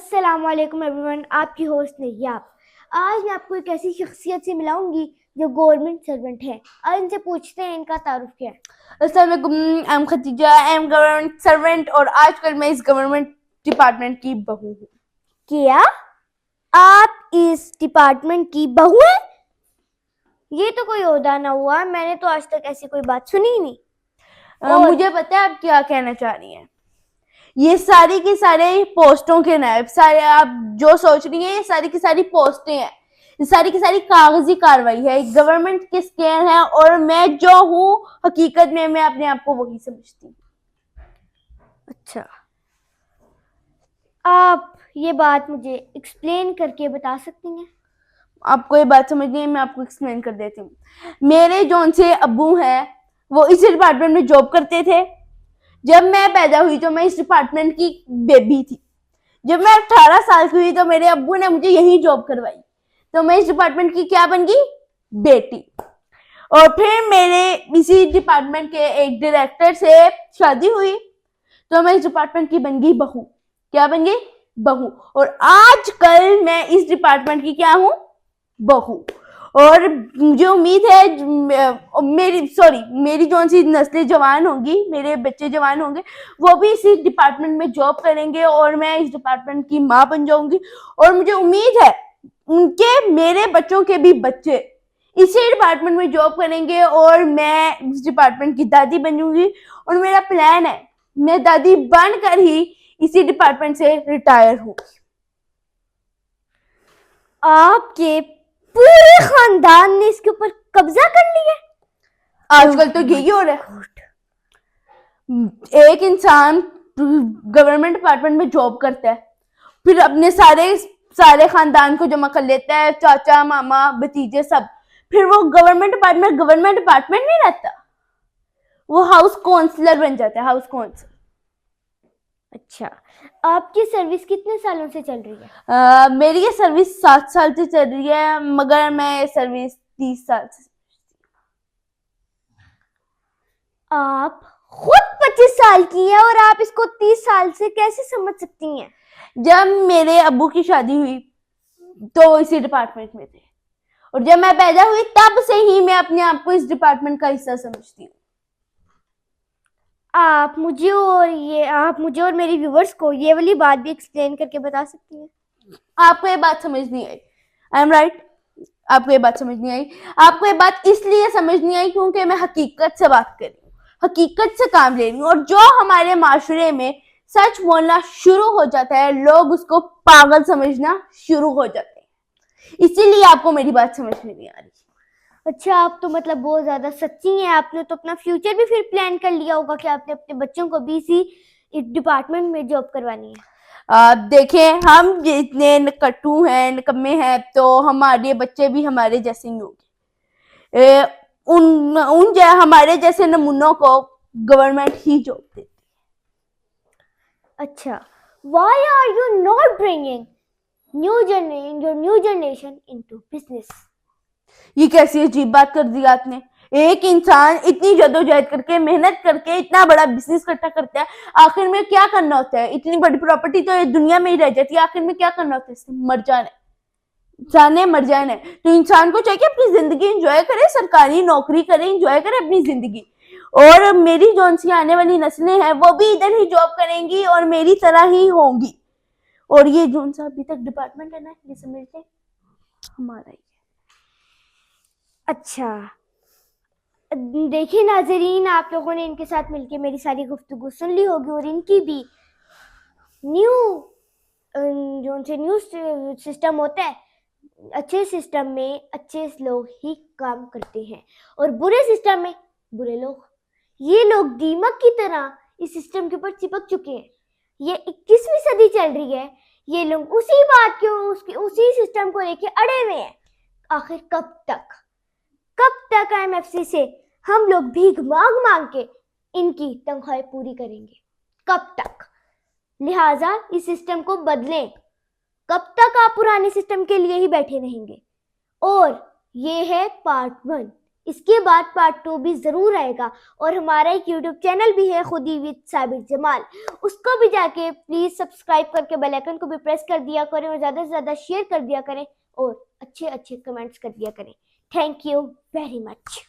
अस्सलाम वालेकुम एवरीवन, आपकी होस्ट नैयाब। आज मैं आपको एक ऐसी शख्सियत से मिलाऊंगी जो गवर्नमेंट सर्वेंट है। आज इनसे पूछते हैं इनका तारुफ क्या है। अस्सलाम वालेकुम, I am Khadija, I am government servant और आजकल मैं इस गवर्नमेंट डिपार्टमेंट की बहू हूँ। क्या आप इस डिपार्टमेंट की बहू हैं? ये तो कोई ओहदा ना हुआ, मैंने तो आज तक ऐसी कोई बात सुनी ही नहीं। मुझे पता है आप क्या कहना चाह रही हैं। ये सारी की सारे पोस्टों के नायब, सारे आप जो सोच रही हैं ये सारी की सारी पोस्टें हैं, ये सारी की सारी कागजी कार्रवाई है, गवर्नमेंट के स्कैन है और मैं जो हूँ हकीकत में मैं अपने आप को वही समझती हूँ। अच्छा, आप ये बात मुझे एक्सप्लेन करके बता सकती हैं? आपको ये बात समझनी है, मैं आपको एक्सप्लेन कर देती हूँ। मेरे जौन से अब्बू हैं वो इस डिपार्टमेंट में जॉब करते थे। जब मैं पैदा हुई तो मैं इस डिपार्टमेंट की बेबी थी। जब मैं 18 साल की हुई तो मेरे अब्बू ने मुझे यही जॉब करवाई, तो मैं इस डिपार्टमेंट की क्या बन गई? बेटी। और फिर मेरे इसी डिपार्टमेंट के एक डायरेक्टर से शादी हुई तो मैं इस डिपार्टमेंट की बन गई बहू। क्या बन गई? बहू। और आजकल मैं इस डिपार्टमेंट की क्या हूं? बहू। और मुझे उम्मीद है मेरी जो सी नस्लें जवान होंगी, मेरे बच्चे जवान होंगे, वो भी इसी डिपार्टमेंट में जॉब करेंगे और मैं इस डिपार्टमेंट की माँ बन जाऊंगी। और मुझे उम्मीद है उनके मेरे बच्चों के भी बच्चे इसी डिपार्टमेंट में जॉब करेंगे और मैं इस डिपार्टमेंट की दादी बनूंगी। और मेरा प्लान है मैं दादी बनकर ही इसी डिपार्टमेंट से रिटायर हूँ। आपके पूरे खानदान ने इसके ऊपर कब्जा कर लिया? आजकल तो यही हो रहा है। एक इंसान गवर्नमेंट डिपार्टमेंट में जॉब करता है, फिर अपने सारे सारे खानदान को जमा कर लेता है, चाचा मामा भतीजे सब, फिर वो गवर्नमेंट डिपार्टमेंट नहीं रहता, वो हाउस काउंसलर बन जाता है, हाउस काउंसलर। अच्छा, आपकी सर्विस कितने सालों से चल रही है? मेरी ये सर्विस 7 साल से चल रही है, मगर मैं सर्विस 30 साल से। आप खुद 25 साल की हैं और आप इसको 30 साल से कैसे समझ सकती हैं? जब मेरे अब्बू की शादी हुई तो इसी डिपार्टमेंट में थे, और जब मैं पैदा हुई तब से ही मैं अपने आप को इस डिपार्टमेंट का हिस्सा समझती हूँ। आप मुझे और मेरी व्यूअर्स को ये वाली बात भी एक्सप्लेन करके बता सकती हैं? आपको ये बात समझ नहीं आई? I am right. आपको ये बात समझ नहीं आई। आपको ये बात इसलिए समझ नहीं आई क्योंकि मैं हकीकत से बात कर रही हूँ, हकीकत से काम ले रही हूँ। और जो हमारे माशरे में सच बोलना शुरू हो जाता है, लोग उसको पागल समझना शुरू हो जाते हैं। इसीलिए आपको मेरी बात समझ में नहीं आ रही। अच्छा, आप तो मतलब बहुत ज्यादा सच्ची हैं। आपने तो अपना फ्यूचर भी फिर प्लान कर लिया होगा कि आपने अपने बच्चों को भी इसी डिपार्टमेंट में जॉब करवानी है। देखें, हम जितने नकट्टू हैं, निकम्मे हैं, तो हमारे बच्चे भी हमारे जैसे ही होंगे। हमारे जैसे नमूनों को गवर्नमेंट ही जॉब देती है। अच्छा, why are you not bringing your new generation into business? ये कैसी अजीब बात कर दी आपने। एक इंसान इतनी जद्दोजहद करके, मेहनत करके इतना बड़ा बिजनेस इकट्ठा करता है, आखिर में क्या करना होता है? इतनी बड़ी प्रॉपर्टी तो दुनिया में ही रह जाती है, आखिर में क्या करना होता है? इससे मर जाना है। इंसान ने मर जाना है तो इंसान को चाहिए अपनी जिंदगी एंजॉय करे, सरकारी नौकरी करे, एंजॉय करे अपनी जिंदगी। और मेरी जो सी आने वाली नस्लें हैं वो भी इधर ही जॉब करेंगी और मेरी तरह ही होंगी। और ये जो सा अभी तक डिपार्टमेंट है ना, ये समझते हमारा ही है। अच्छा, देखिए नाजरीन, आप लोगों ने इनके साथ मिलके मेरी सारी गुफ्तगू सुन ली होगी और इनकी भी न्यू सिस्टम होता है। अच्छे सिस्टम में अच्छे लोग ही काम करते हैं और बुरे सिस्टम में बुरे लोग। ये लोग दीमक की तरह इस सिस्टम के ऊपर चिपक चुके हैं। ये 21वीं सदी चल रही है, ये लोग उसी बात के उसी सिस्टम को लेके अड़े हुए हैं। आखिर कब तक IMFC से हम लोग भीख मांग मांग के इनकी तनख्वाहें पूरी करेंगे? कब तक? लिहाजा इस सिस्टम को बदलें। कब तक आप पुराने सिस्टम के लिए ही बैठे रहेंगे? और ये है पार्ट 1। इसके बाद पार्ट 2 भी ज़रूर आएगा। और हमारा एक यूट्यूब चैनल भी है खुदी विद साबिर जमाल, उसको भी जाके प्लीज़ सब्सक्राइब करके बेल आइकन को भी प्रेस कर दिया करें और ज़्यादा से ज़्यादा शेयर कर दिया करें और अच्छे अच्छे कमेंट्स कर दिया करें। Thank you very much.